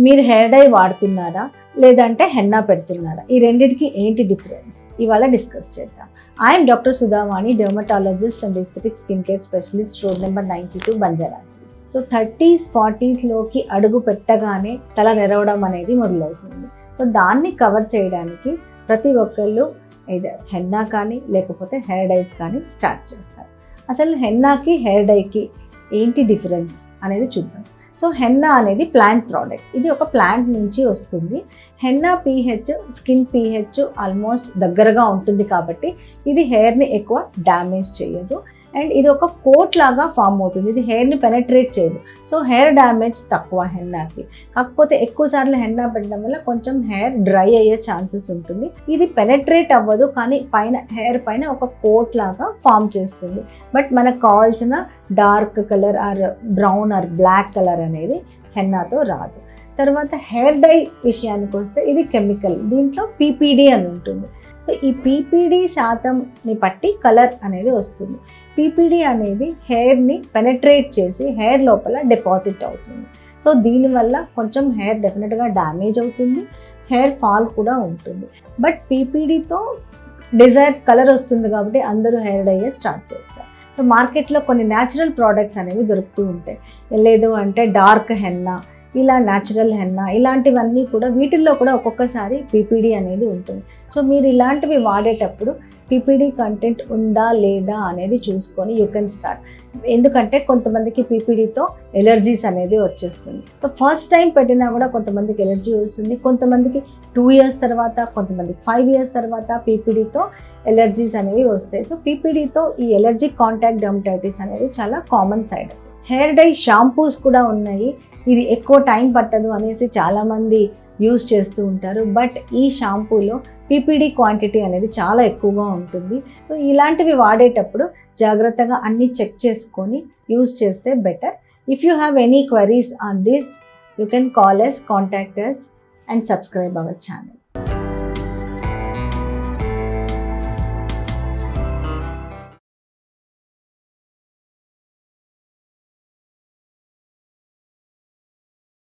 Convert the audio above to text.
మీరు hair dye వాడుతున్నారా లేదంటే హెన్నా పెడుతున్నారా? ఈ రెండింటికి ఏంటి డిఫరెన్స్ ఇవాళ డిస్కస్ చేద్దాం. I'm doctor Sudhavani, dermatologist and aesthetic skin care specialist, road number 92 Banjara Hills. So 30s 40sలోకి అడుగు పెట్టగానే తల నెరవడం అనేది మొదలవుతుంది. సో దాన్ని కవర్ చేయడానికి ప్రతి ఒక్కళ్ళు either హెన్నా కానీ లేకపోతే హెయిర్ డైస్ కానీ స్టార్ట్ చేస్తారు. అసలు హెన్నాకి హెయిర్ డైకి ఏంటి డిఫరెన్స్ అనేది చూద్దాం. సో హెన్నా అనేది ప్లాంట్ ప్రోడక్ట్. ఇది ఒక ప్లాంట్ నుంచి వస్తుంది. Henna pH skin pH almost దగ్గరగా ఉంటుంది కాబట్టి ఇది హెయిర్ని ఎక్కువ డ్యామేజ్ చేయదు. అండ్ ఇది ఒక కోట్ లాగా ఫామ్ అవుతుంది. ఇది హెయిర్ని పెనట్రేట్ చేయదు. సో హెయిర్ డ్యామేజ్ తక్కువ హెన్నాకి. కాకపోతే ఎక్కువసార్లు హెన్నా పెట్టడం వల్ల కొంచెం హెయిర్ డ్రై అయ్యే ఛాన్సెస్ ఉంటుంది. ఇది పెనట్రేట్ అవ్వదు, కానీ పైన హెయిర్ పైన ఒక కోట్ లాగా ఫామ్ చేస్తుంది. బట్ మనకు కావాల్సిన dark colour or brown or black colour అనేది హెన్నాతో రాదు. తర్వాత హెయిర్ డై విషయానికి వస్తే ఇది కెమికల్. దీంట్లో PPD అని ఉంటుంది. సో ఈ PPD శాతంని బట్టి కలర్ అనేది వస్తుంది. PPD అనేది హెయిర్ని పెనట్రేట్ చేసి హెయిర్ లోపల డిపాజిట్ అవుతుంది. సో దీనివల్ల కొంచెం హెయిర్ డెఫినెట్గా డ్యామేజ్ అవుతుంది, హెయిర్ ఫాల్ కూడా ఉంటుంది. బట్ PPDతో డిజైర్డ్ కలర్ వస్తుంది కాబట్టి అందరూ హెయిర్ డై స్టార్ట్ చేస్తారు. సో మార్కెట్లో కొన్ని న్యాచురల్ ప్రోడక్ట్స్ అనేవి దొరుకుతూ ఉంటాయి. లేదు అంటే డార్క్ హెన్నా, ఇలా న్యాచురల్ హెన్నా, ఇలాంటివన్నీ కూడా వీటిల్లో కూడా ఒక్కొక్కసారి PPD అనేది ఉంటుంది. సో మీరు ఇలాంటివి వాడేటప్పుడు PPD కంటెంట్ ఉందా లేదా అనేది చూసుకొని యూ కెన్ స్టార్ట్. ఎందుకంటే కొంతమందికి PPDతో ఎలర్జీస్ అనేది వచ్చేస్తుంది. సో ఫస్ట్ టైం పెట్టినా కూడా కొంతమందికి ఎలర్జీ వస్తుంది, కొంతమందికి 2 years తర్వాత, కొంతమందికి 5 years తర్వాత PPDతో ఎలర్జీస్ అనేవి వస్తాయి. సో PPDతో ఈ ఎలర్జిక్ కాంటాక్ట్ డెర్మటైటిస్ అనేది చాలా common side effect. Hair dye shampoos కూడా ఉన్నాయి. ఇది ఎక్కువ టైం పట్టదు అనేసి చాలామంది యూజ్ చేస్తూ ఉంటారు. బట్ ఈ షాంపూలో PPD క్వాంటిటీ అనేది చాలా ఎక్కువగా ఉంటుంది. సో ఇలాంటివి వాడేటప్పుడు జాగ్రత్తగా అన్నీ చెక్ చేసుకొని యూజ్ చేస్తే better. If you have any queries on this, you can call us, contact us and subscribe our channel.